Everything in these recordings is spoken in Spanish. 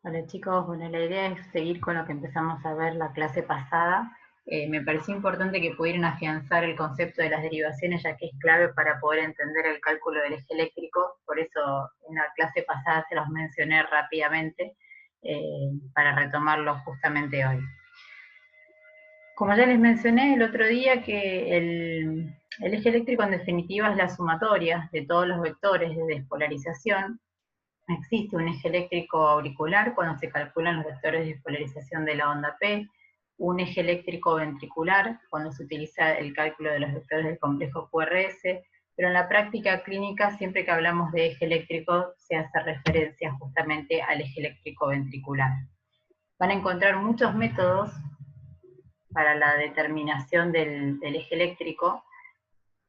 Hola chicos, bueno, la idea es seguir con lo que empezamos a ver la clase pasada. Me pareció importante que pudieran afianzar el concepto de las derivaciones, ya que es clave para poder entender el cálculo del eje eléctrico. Por eso en la clase pasada se los mencioné rápidamente para retomarlo justamente hoy. Como ya les mencioné el otro día, que el eje eléctrico en definitiva es la sumatoria de todos los vectores de despolarización. Existe un eje eléctrico auricular cuando se calculan los vectores de despolarización de la onda P, un eje eléctrico ventricular cuando se utiliza el cálculo de los vectores del complejo QRS, pero en la práctica clínica siempre que hablamos de eje eléctrico se hace referencia justamente al eje eléctrico ventricular. Van a encontrar muchos métodos para la determinación del eje eléctrico,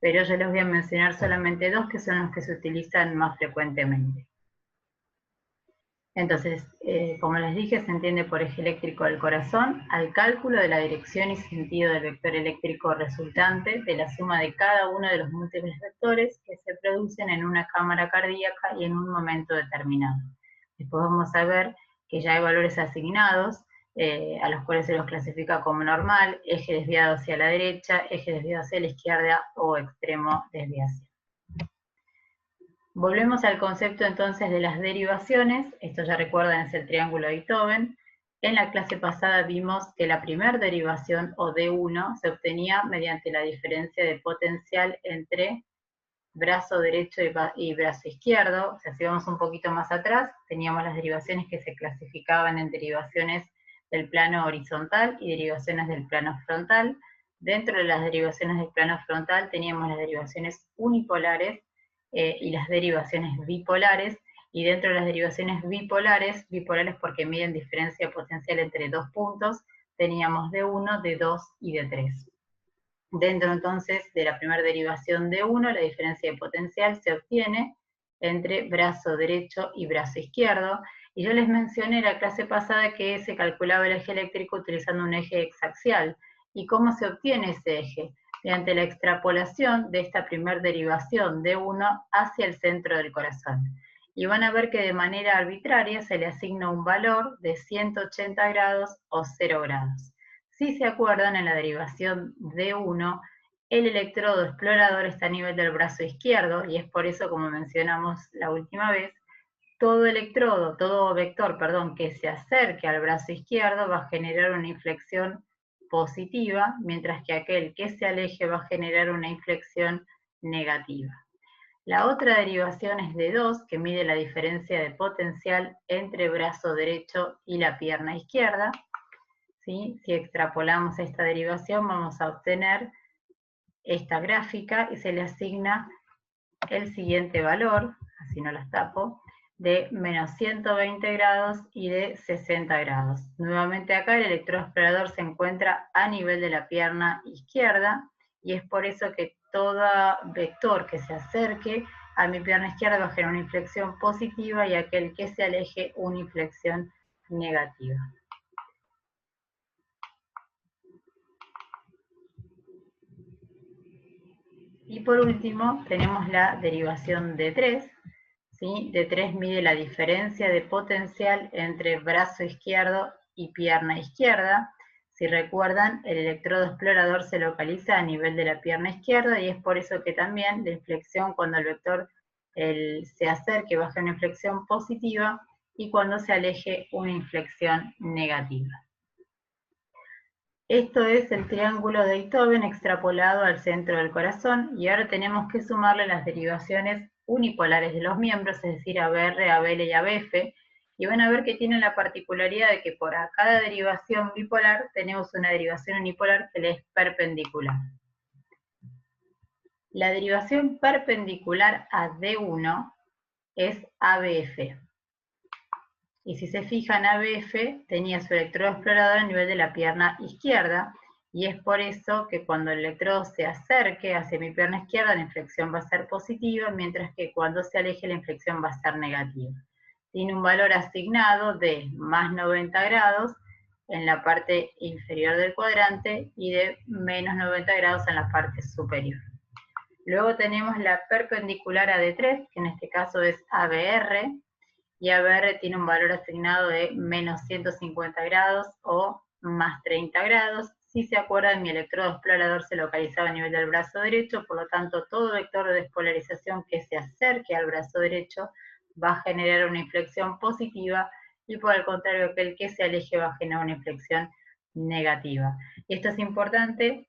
pero yo les voy a mencionar solamente dos que son los que se utilizan más frecuentemente. Entonces, como les dije, se entiende por eje eléctrico del corazón al cálculo de la dirección y sentido del vector eléctrico resultante de la suma de cada uno de los múltiples vectores que se producen en una cámara cardíaca y en un momento determinado. Después vamos a ver que ya hay valores asignados, a los cuales se los clasifica como normal, eje desviado hacia la derecha, eje desviado hacia la izquierda o extremo desviación. Volvemos al concepto entonces de las derivaciones. Esto ya recuerdan, es el triángulo de Beethoven. En la clase pasada vimos que la primera derivación, o D1, se obtenía mediante la diferencia de potencial entre brazo derecho y brazo izquierdo. O sea, si vamos un poquito más atrás, teníamos las derivaciones que se clasificaban en derivaciones del plano horizontal y derivaciones del plano frontal. Dentro de las derivaciones del plano frontal teníamos las derivaciones unipolares y las derivaciones bipolares, y dentro de las derivaciones bipolares porque miden diferencia potencial entre dos puntos, teníamos D1, D2 y D3. Dentro entonces de la primera derivación D1, la diferencia de potencial se obtiene entre brazo derecho y brazo izquierdo, y yo les mencioné en la clase pasada que se calculaba el eje eléctrico utilizando un eje exaxial. ¿Y cómo se obtiene ese eje? Mediante la extrapolación de esta primera derivación D1 hacia el centro del corazón. Y van a ver que de manera arbitraria se le asigna un valor de 180 grados o 0 grados. Si se acuerdan, en la derivación D1, el electrodo explorador está a nivel del brazo izquierdo, y es por eso, como mencionamos la última vez, todo vector, que se acerque al brazo izquierdo va a generar una inflexión positiva, mientras que aquel que se aleje va a generar una inflexión negativa. La otra derivación es D2, que mide la diferencia de potencial entre brazo derecho y la pierna izquierda. ¿Sí? Si extrapolamos esta derivación, vamos a obtener esta gráfica y se le asigna el siguiente valor, así no las tapo, de menos 120 grados y de 60 grados. Nuevamente acá el electrodo explorador se encuentra a nivel de la pierna izquierda, y es por eso que todo vector que se acerque a mi pierna izquierda va a generar una inflexión positiva, y aquel que se aleje una inflexión negativa. Y por último tenemos la derivación de 3, ¿sí? D3 mide la diferencia de potencial entre brazo izquierdo y pierna izquierda. Si recuerdan, el electrodo explorador se localiza a nivel de la pierna izquierda, y es por eso que también la inflexión, cuando el vector se acerque, va a ser una inflexión positiva, y cuando se aleje, una inflexión negativa. Esto es el triángulo de Beethoven extrapolado al centro del corazón, y ahora tenemos que sumarle las derivaciones unipolares de los miembros, es decir, ABR, ABL y ABF, y van a ver que tienen la particularidad de que por cada derivación bipolar tenemos una derivación unipolar que le es perpendicular. La derivación perpendicular a D1 es ABF. Y si se fijan, ABF tenía su electrodo explorador a nivel de la pierna izquierda, y es por eso que cuando el electrodo se acerque hacia mi pierna izquierda, la inflexión va a ser positiva, mientras que cuando se aleje, la inflexión va a ser negativa. Tiene un valor asignado de más 90 grados en la parte inferior del cuadrante y de menos 90 grados en la parte superior. Luego tenemos la perpendicular a D3, que en este caso es ABR, y ABR tiene un valor asignado de menos 150 grados o más 30 grados. Si se acuerdan, mi electrodo explorador se localizaba a nivel del brazo derecho, por lo tanto, todo vector de despolarización que se acerque al brazo derecho va a generar una inflexión positiva, y por el contrario, aquel que se aleje va a generar una inflexión negativa. Y esto es importante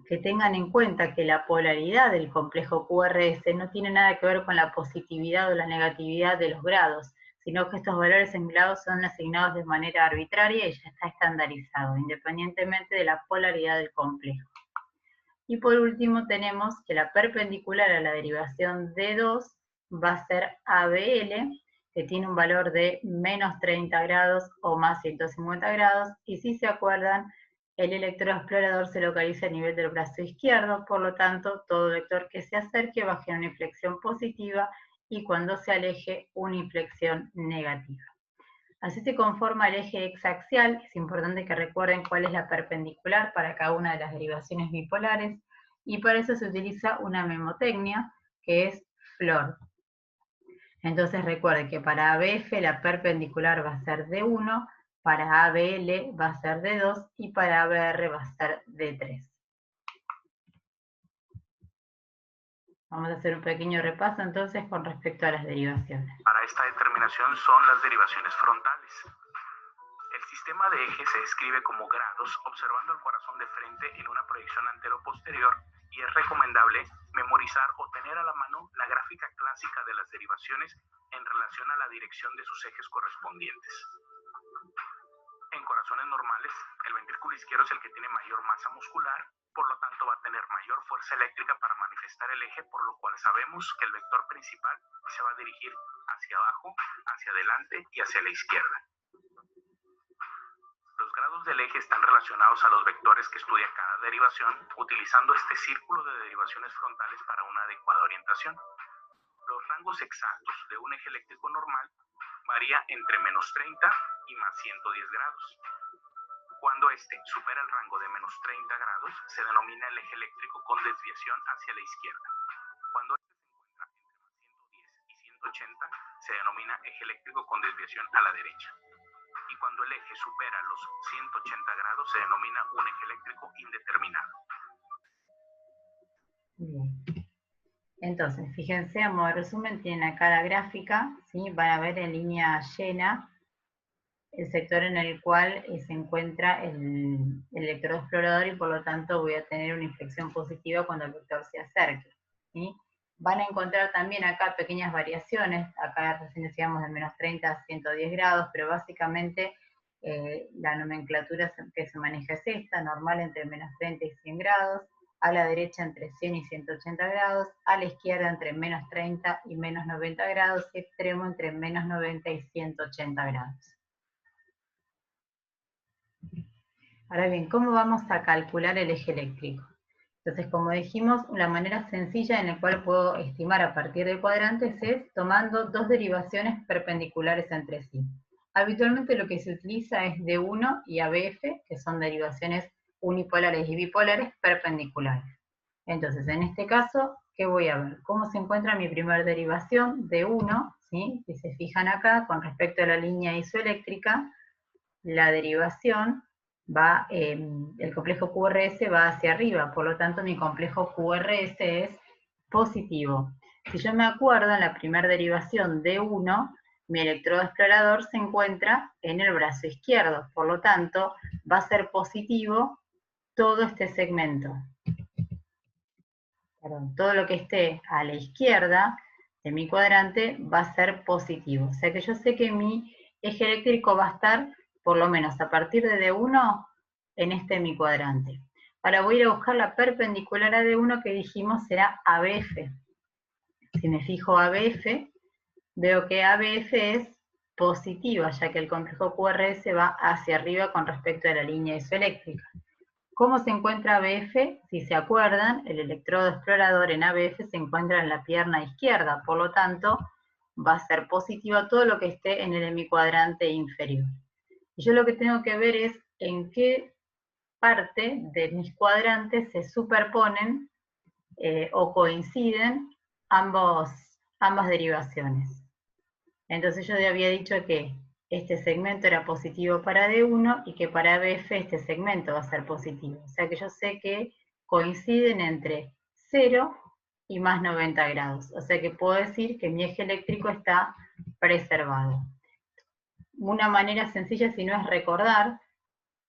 que tengan en cuenta que la polaridad del complejo QRS no tiene nada que ver con la positividad o la negatividad de los grados, sino que estos valores en grados son asignados de manera arbitraria y ya está estandarizado, independientemente de la polaridad del complejo. Y por último tenemos que la perpendicular a la derivación D2 va a ser ABL, que tiene un valor de menos 30 grados o más 150 grados, y si se acuerdan, el electrodo explorador se localiza a nivel del brazo izquierdo, por lo tanto, todo vector que se acerque va a generar una inflexión positiva, y cuando se aleje, una inflexión negativa. Así se conforma el eje exaxial. Es importante que recuerden cuál es la perpendicular para cada una de las derivaciones bipolares, y para eso se utiliza una memotecnia, que es FLOR. Entonces recuerden que para ABF la perpendicular va a ser D1, para ABL va a ser D2 y para ABR va a ser D3. Vamos a hacer un pequeño repaso entonces con respecto a las derivaciones. Para esta determinación son las derivaciones frontales. El sistema de eje se describe como grados observando el corazón de frente en una proyección antero-posterior, y es recomendable memorizar o tener a la mano la gráfica clásica de las derivaciones en relación a la dirección de sus ejes correspondientes. En corazones normales, el ventrículo izquierdo es el que tiene mayor masa muscular, por lo tanto va a tener mayor fuerza eléctrica para manifestar el eje, por lo cual sabemos que el vector principal se va a dirigir hacia abajo, hacia adelante y hacia la izquierda. Los grados del eje están relacionados a los vectores que estudia cada derivación, utilizando este círculo de derivaciones frontales para una adecuada orientación. Los rangos exactos de un eje eléctrico normal varía entre menos 30 y más 110 grados. Cuando este supera el rango de menos 30 grados, se denomina el eje eléctrico con desviación hacia la izquierda. Cuando este se encuentra entre más 110 y 180, se denomina eje eléctrico con desviación a la derecha. Y cuando el eje supera los 180 grados, se denomina un eje eléctrico indeterminado. Bien. Entonces, fíjense, a modo de resumen, tienen acá la gráfica, ¿sí? Van a ver en línea llena el sector en el cual se encuentra el electrodo explorador, y por lo tanto voy a tener una inflexión positiva cuando el vector se acerque, ¿sí? Van a encontrar también acá pequeñas variaciones, acá recién decíamos de menos 30 a 110 grados, pero básicamente la nomenclatura que se maneja es esta: normal entre menos 30 y 100 grados, a la derecha entre 100 y 180 grados, a la izquierda entre menos 30 y menos 90 grados, y extremo entre menos 90 y 180 grados. Ahora bien, ¿cómo vamos a calcular el eje eléctrico? Entonces, como dijimos, una manera sencilla en la cual puedo estimar a partir de cuadrantes es tomando dos derivaciones perpendiculares entre sí. Habitualmente lo que se utiliza es D1 y ABF, que son derivaciones unipolares y bipolares perpendiculares. Entonces, en este caso, ¿qué voy a ver? ¿Cómo se encuentra mi primera derivación? D1, ¿sí? Si se fijan acá, con respecto a la línea isoeléctrica, la derivación va, el complejo QRS va hacia arriba, por lo tanto mi complejo QRS es positivo. Si yo me acuerdo, en la primera derivación D1, mi electrodo explorador se encuentra en el brazo izquierdo, por lo tanto va a ser positivo todo este segmento. Perdón, todo lo que esté a la izquierda de mi cuadrante va a ser positivo. O sea que yo sé que mi eje eléctrico va a estar por lo menos a partir de D1 en este mi cuadrante. Ahora voy a ir a buscar la perpendicular a D1, que dijimos será ABF. Si me fijo ABF, veo que ABF es positiva, ya que el complejo QRS va hacia arriba con respecto a la línea isoeléctrica. ¿Cómo se encuentra ABF? Si se acuerdan, el electrodo explorador en ABF se encuentra en la pierna izquierda, por lo tanto, va a ser positivo todo lo que esté en el hemicuadrante inferior. Y yo lo que tengo que ver es en qué parte de mis cuadrantes se superponen o coinciden ambas derivaciones. Entonces yo había dicho que este segmento era positivo para D1 y que para BF este segmento va a ser positivo. O sea que yo sé que coinciden entre 0 y más 90 grados. O sea que puedo decir que mi eje eléctrico está preservado. Una manera sencilla, si no, es recordar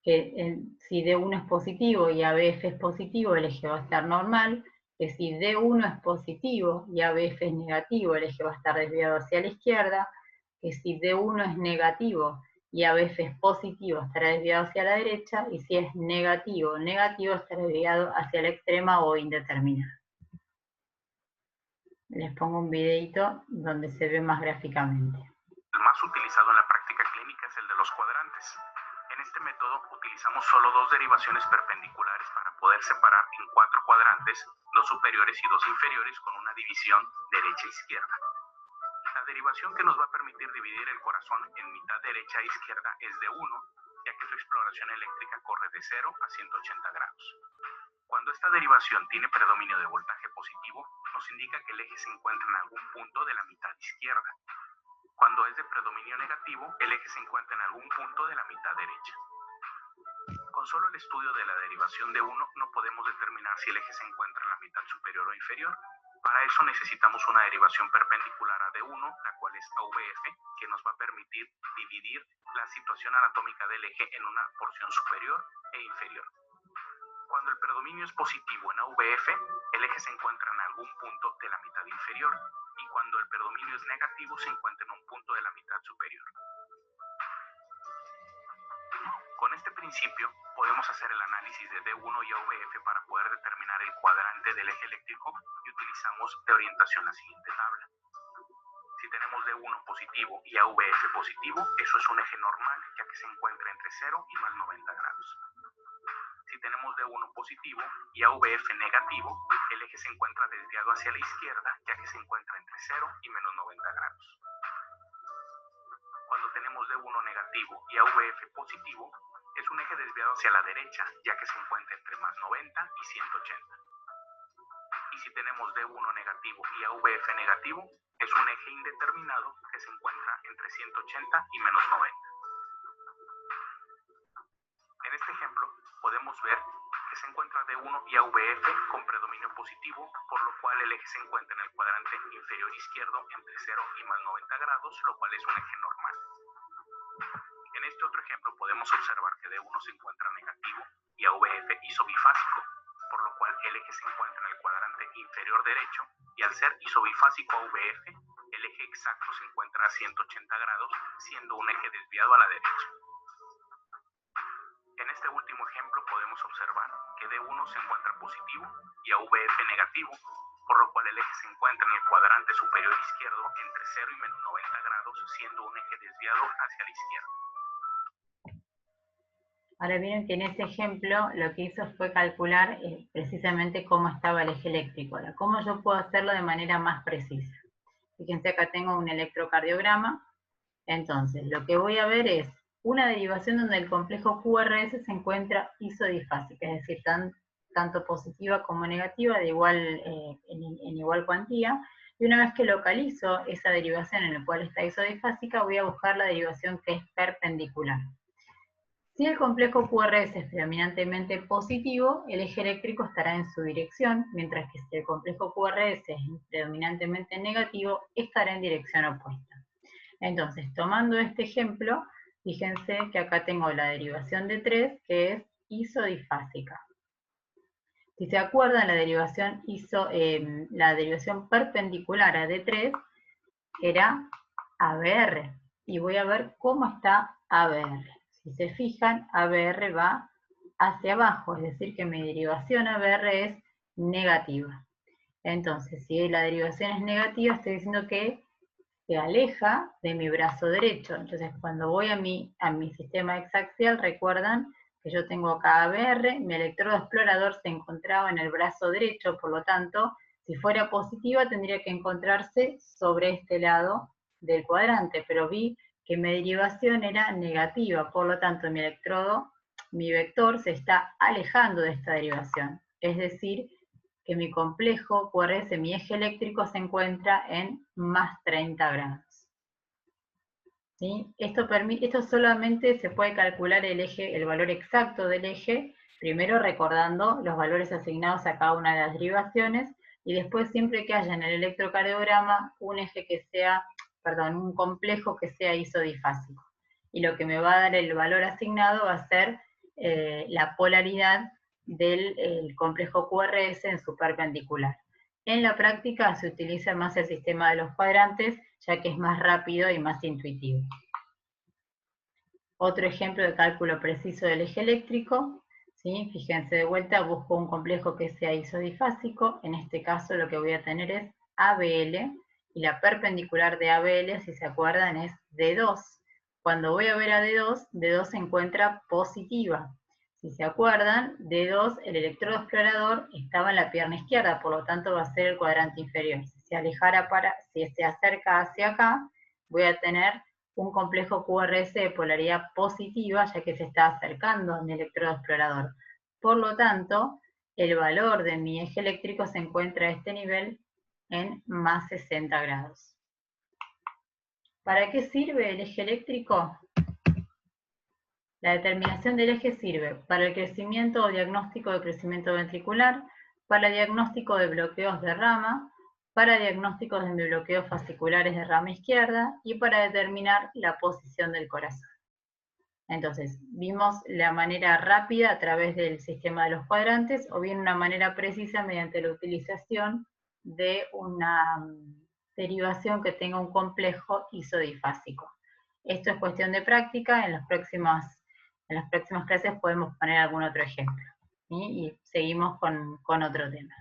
que si D1 es positivo y ABF es positivo, el eje va a estar normal, que si D1 es positivo y ABF es negativo, el eje va a estar desviado hacia la izquierda, que si D1 es negativo y ABF es positivo, estará desviado hacia la derecha, y si es negativo, estará desviado hacia la extrema o indeterminada. Les pongo un videito donde se ve más gráficamente. El más utilizado en la práctica clínica es el de los cuadrantes. En este método utilizamos solo dos derivaciones perpendiculares para poder separar en 4 cuadrantes, 2 superiores y 2 inferiores, con una división derecha-izquierda. La derivación que nos va a permitir dividir el corazón en mitad derecha e izquierda es de 1, ya que su exploración eléctrica corre de 0 a 180 grados. Cuando esta derivación tiene predominio de voltaje positivo, nos indica que el eje se encuentra en algún punto de la mitad izquierda. Cuando es de predominio negativo, el eje se encuentra en algún punto de la mitad derecha. Con solo el estudio de la derivación de 1 no podemos determinar si el eje se encuentra en la mitad superior o inferior. Para eso necesitamos una derivación perpendicular a D1, la cual es AVF, que nos va a permitir dividir la situación anatómica del eje en una porción superior e inferior. Cuando el predominio es positivo en AVF, el eje se encuentra en algún punto de la mitad inferior, y cuando el predominio es negativo se encuentra en un punto de la mitad superior. Con este principio podemos hacer el análisis de D1 y AVF para poder determinar el cuadrante del eje eléctrico, y utilizamos de orientación la siguiente tabla. Si tenemos D1 positivo y AVF positivo, eso es un eje normal, ya que se encuentra entre 0 y más 90 grados. Si tenemos D1 positivo y AVF negativo, el eje se encuentra desviado hacia la izquierda, ya que se encuentra entre 0 y menos 90 grados. Cuando tenemos D1 negativo y AVF positivo, es un eje desviado hacia la derecha, ya que se encuentra entre más 90 y 180. Y si tenemos D1 negativo y AVF negativo, es un eje indeterminado que se encuentra entre 180 y menos 90. En este ejemplo, podemos ver que se encuentra D1 y AVF con predominio positivo, por lo cual el eje se encuentra en el cuadrante inferior izquierdo entre 0 y más 90 grados, lo cual es un eje normal. En este otro ejemplo podemos observar que D1 se encuentra negativo y AVF isobifásico, por lo cual el eje se encuentra en el cuadrante inferior derecho, y al ser isobifásico a AVF, el eje exacto se encuentra a 180 grados, siendo un eje desviado a la derecha. En este último ejemplo podemos observar que D1 se encuentra positivo y AVF negativo, por lo cual el eje se encuentra en el cuadrante superior izquierdo entre 0 y menos 90 grados, siendo un eje desviado hacia la izquierda. Ahora vieron que en ese ejemplo lo que hizo fue calcular precisamente cómo estaba el eje eléctrico. Ahora, ¿cómo yo puedo hacerlo de manera más precisa? Fíjense, acá tengo un electrocardiograma. Entonces, lo que voy a ver es una derivación donde el complejo QRS se encuentra isodifásica, es decir, tanto positiva como negativa, en igual cuantía. Y una vez que localizo esa derivación en la cual está isodifásica, voy a buscar la derivación que es perpendicular. Si el complejo QRS es predominantemente positivo, el eje eléctrico estará en su dirección, mientras que si el complejo QRS es predominantemente negativo, estará en dirección opuesta. Entonces, tomando este ejemplo, fíjense que acá tengo la derivación de 3, que es isodifásica. Si se acuerdan, la derivación perpendicular a D3 era ABR, y voy a ver cómo está ABR. Si se fijan, ABR va hacia abajo, es decir, que mi derivación ABR es negativa. Entonces, si la derivación es negativa, estoy diciendo que se aleja de mi brazo derecho. Entonces, cuando voy a mi sistema hexaxial, recuerdan que yo tengo acá ABR, mi electrodo explorador se encontraba en el brazo derecho, por lo tanto, si fuera positiva, tendría que encontrarse sobre este lado del cuadrante, pero vi que mi derivación era negativa, por lo tanto, mi vector se está alejando de esta derivación. Es decir, que mi complejo QRS, mi eje eléctrico, se encuentra en más 30 grados. ¿sí? Esto solamente se puede calcular el eje, el valor exacto del eje, primero recordando los valores asignados a cada una de las derivaciones, y después siempre que haya en el electrocardiograma un eje que sea, perdón, un complejo que sea isodifásico. Y lo que me va a dar el valor asignado va a ser la polaridad del complejo QRS en su perpendicular. En la práctica se utiliza más el sistema de los cuadrantes, ya que es más rápido y más intuitivo. Otro ejemplo de cálculo preciso del eje eléctrico, ¿sí? Fíjense de vuelta, busco un complejo que sea isodifásico, en este caso lo que voy a tener es ABL, y la perpendicular de ABL, si se acuerdan, es D2. Cuando voy a ver a D2, D2 se encuentra positiva. Si se acuerdan, D2, el electrodo explorador, estaba en la pierna izquierda, por lo tanto va a ser el cuadrante inferior. Si se acerca hacia acá, voy a tener un complejo QRS de polaridad positiva, ya que se está acercando a mi electrodo explorador. Por lo tanto, el valor de mi eje eléctrico se encuentra a este nivel en más 60 grados. ¿Para qué sirve el eje eléctrico? La determinación del eje sirve para el crecimiento o diagnóstico de crecimiento ventricular, para el diagnóstico de bloqueos de rama, para diagnósticos de bloqueos fasciculares de rama izquierda y para determinar la posición del corazón. Entonces, vimos la manera rápida a través del sistema de los cuadrantes o bien una manera precisa mediante la utilización de una derivación que tenga un complejo isodifásico. Esto es cuestión de práctica, en las próximas clases podemos poner algún otro ejemplo. ¿Sí? Y seguimos con otro tema.